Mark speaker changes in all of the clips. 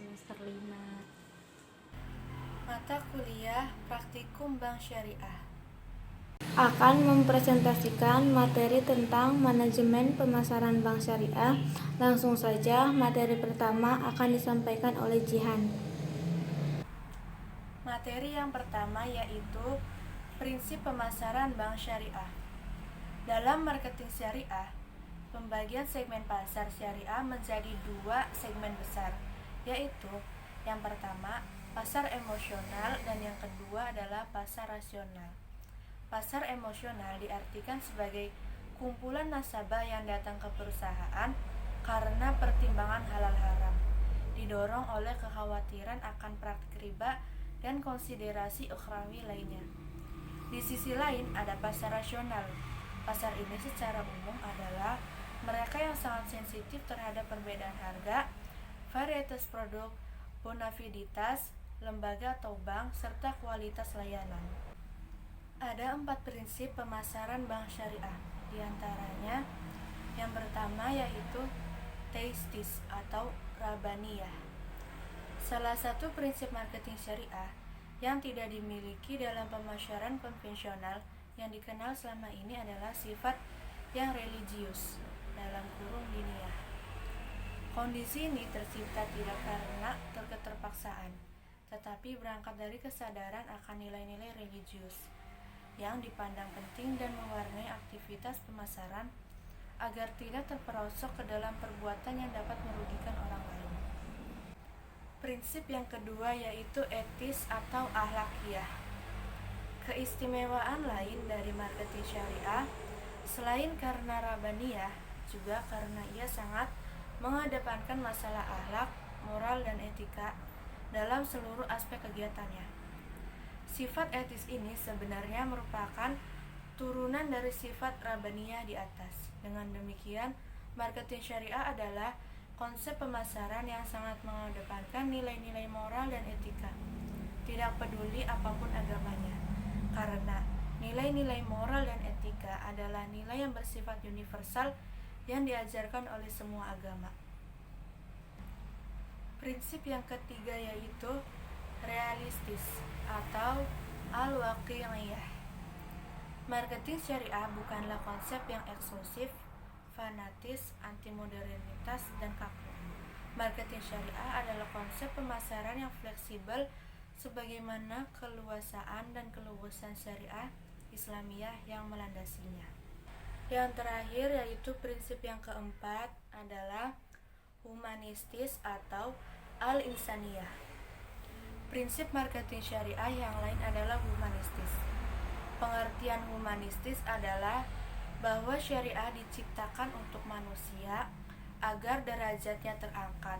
Speaker 1: semester 5.
Speaker 2: Mata kuliah Praktikum Bank Syariah
Speaker 1: Akan mempresentasikan materi tentang manajemen pemasaran bank syariah. Langsung saja, materi pertama akan disampaikan oleh Jihan.
Speaker 2: Materi yang pertama yaitu prinsip pemasaran bank syariah. Dalam marketing syariah, pembagian segmen pasar syariah menjadi 2 segmen besar, yaitu yang pertama pasar emosional dan yang kedua adalah pasar rasional. Pasar emosional diartikan sebagai kumpulan nasabah yang datang ke perusahaan karena pertimbangan halal haram, didorong oleh kekhawatiran akan praktik riba dan konsiderasi ukhrawi lainnya. Di sisi lain ada pasar rasional. Pasar ini secara umum adalah mereka yang sangat sensitif terhadap perbedaan harga, varietas produk, bonafiditas, lembaga atau bank, serta kualitas layanan. Ada 4 prinsip pemasaran bank syariah. Di antaranya, yang pertama yaitu teistis atau rabaniyah. Salah satu prinsip marketing syariah yang tidak dimiliki dalam pemasaran konvensional yang dikenal selama ini adalah sifat yang religius (diniyah). Kondisi ini tercipta tidak karena keterpaksaan, tetapi berangkat dari kesadaran akan nilai-nilai religius yang dipandang penting dan mewarnai aktivitas pemasaran agar tidak terperosok ke dalam perbuatan yang dapat merugikan orang lain. Prinsip yang kedua yaitu etis atau akhlakiyah. Keistimewaan lain dari marketing syariah selain karena rabaniyah, juga karena ia sangat mengedepankan masalah akhlak, moral, dan etika dalam seluruh aspek kegiatannya. Sifat etis ini sebenarnya merupakan turunan dari sifat rabaniyah di atas. Dengan demikian, marketing syariah adalah konsep pemasaran yang sangat mengedepankan nilai-nilai moral dan etika, tidak peduli apapun agamanya, karena nilai-nilai moral dan etika adalah nilai yang bersifat universal yang diajarkan oleh semua agama. Prinsip yang ketiga yaitu realistis atau al-waqi'iyah. Marketing syariah bukanlah konsep yang eksklusif, fanatis, anti-modernitas, dan kaku. Marketing syariah adalah konsep pemasaran yang fleksibel sebagaimana keluasaan dan keluasan syariah Islamiyah yang melandasinya. Yang terakhir yaitu prinsip yang keempat adalah humanistis atau al-insaniyah. Prinsip marketing syariah yang lain adalah humanistis. Pengertian humanistis adalah bahwa syariah diciptakan untuk manusia agar derajatnya terangkat,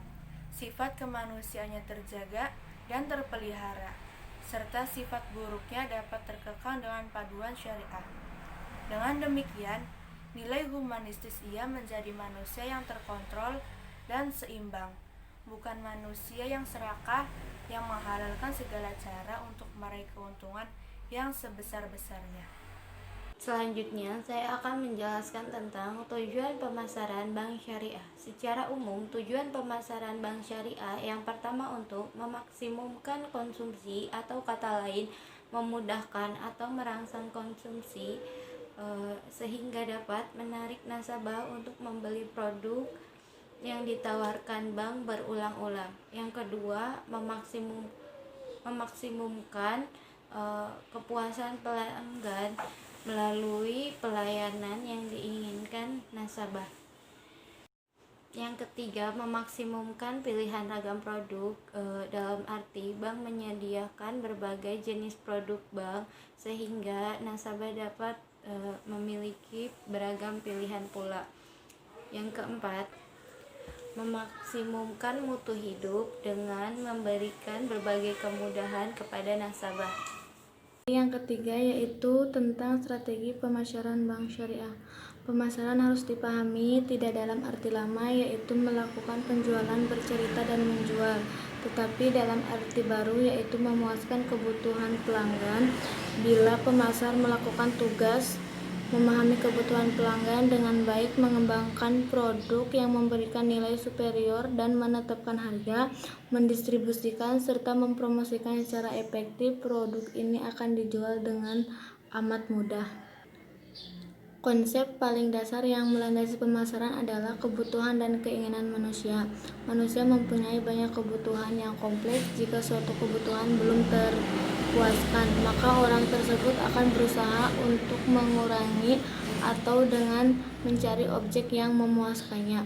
Speaker 2: sifat kemanusiaannya terjaga dan terpelihara, serta sifat buruknya dapat terkekang dengan paduan syariah. Dengan demikian, nilai humanistis ia menjadi manusia yang terkontrol dan seimbang, bukan manusia yang serakah yang menghalalkan segala cara untuk meraih keuntungan yang sebesar-besarnya.
Speaker 1: Selanjutnya, saya akan menjelaskan tentang tujuan pemasaran bank syariah. Secara umum, tujuan pemasaran bank syariah yang pertama untuk memaksimumkan konsumsi atau kata lain memudahkan atau merangsang konsumsi sehingga dapat menarik nasabah untuk membeli produk yang ditawarkan bank berulang-ulang. Yang kedua, memaksimumkan kepuasan pelanggan melalui pelayanan yang diinginkan nasabah. Yang ketiga, memaksimumkan pilihan ragam produk, dalam arti bank menyediakan berbagai jenis produk bank sehingga nasabah dapat memiliki beragam pilihan pula. Yang keempat, memaksimumkan mutu hidup dengan memberikan berbagai kemudahan kepada nasabah. Yang ketiga yaitu tentang strategi pemasaran bank syariah. Pemasaran harus dipahami tidak dalam arti lama yaitu melakukan penjualan bercerita dan menjual, tetapi dalam arti baru yaitu memuaskan kebutuhan pelanggan. Bila pemasar melakukan tugas memahami kebutuhan pelanggan dengan baik, mengembangkan produk yang memberikan nilai superior dan menetapkan harga, mendistribusikan serta mempromosikan secara efektif. Produk ini akan dijual dengan amat mudah. Konsep paling dasar yang melandasi pemasaran adalah kebutuhan dan keinginan manusia. Manusia mempunyai banyak kebutuhan yang kompleks. Jika suatu kebutuhan belum terpuaskan, maka orang tersebut akan berusaha untuk mengurangi atau dengan mencari objek yang memuaskannya.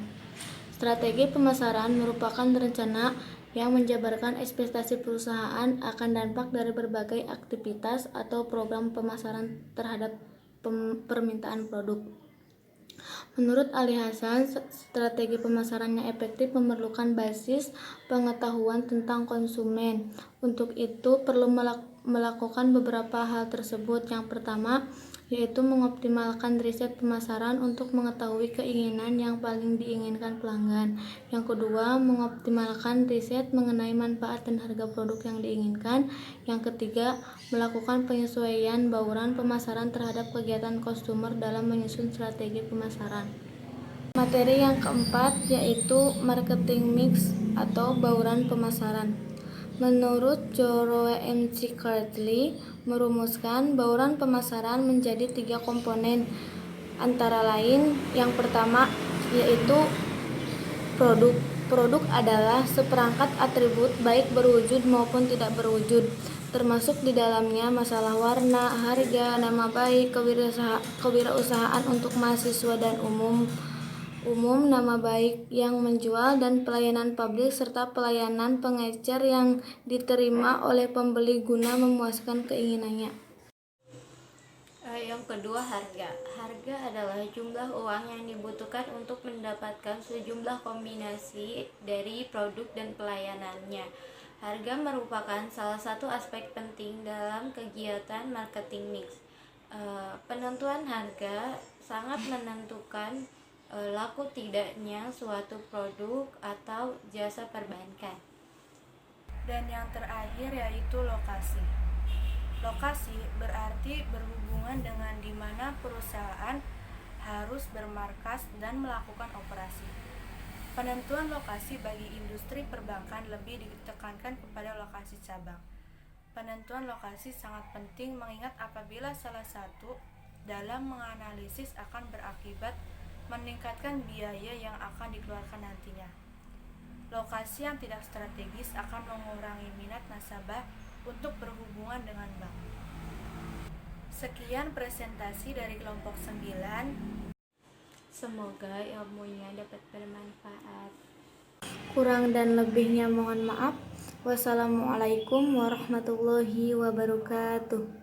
Speaker 1: Strategi pemasaran merupakan rencana yang menjabarkan ekspektasi perusahaan akan dampak dari berbagai aktivitas atau program pemasaran terhadap permintaan produk. Menurut Ali Hasan, strategi pemasaran yang efektif memerlukan basis pengetahuan tentang konsumen. Untuk itu perlu melakukan beberapa hal tersebut. Yang pertama, yaitu mengoptimalkan riset pemasaran untuk mengetahui keinginan yang paling diinginkan pelanggan. Yang kedua, mengoptimalkan riset mengenai manfaat dan harga produk yang diinginkan. Yang ketiga, melakukan penyesuaian bauran pemasaran terhadap kegiatan konsumer dalam menyusun strategi pemasaran. Materi yang keempat yaitu marketing mix atau bauran pemasaran. Menurut Joroe MC Cartley merumuskan bauran pemasaran menjadi 3 komponen, antara lain yang pertama yaitu produk. Produk adalah seperangkat atribut baik berwujud maupun tidak berwujud, termasuk di dalamnya masalah warna, harga, nama baik, kewirausahaan untuk mahasiswa dan umum, nama baik yang menjual, dan pelayanan publik serta pelayanan pengecer yang diterima oleh pembeli guna memuaskan keinginannya. Yang kedua, harga. Harga adalah jumlah uang yang dibutuhkan untuk mendapatkan sejumlah kombinasi dari produk dan pelayanannya. Harga merupakan salah satu aspek penting dalam kegiatan marketing mix. Penentuan harga sangat menentukan laku tidaknya suatu produk atau jasa perbankan.
Speaker 2: Dan yang terakhir yaitu lokasi. Lokasi berarti berhubungan dengan di mana perusahaan harus bermarkas dan melakukan operasi. Penentuan lokasi bagi industri perbankan lebih ditekankan kepada lokasi cabang. Penentuan lokasi sangat penting mengingat apabila salah satu dalam menganalisis akan berakibat meningkatkan biaya yang akan dikeluarkan nantinya. Lokasi yang tidak strategis akan mengurangi minat nasabah untuk berhubungan dengan bank. Sekian presentasi dari kelompok 9.
Speaker 1: Semoga ilmunya dapat bermanfaat. Kurang dan lebihnya mohon maaf. Wassalamualaikum warahmatullahi wabarakatuh.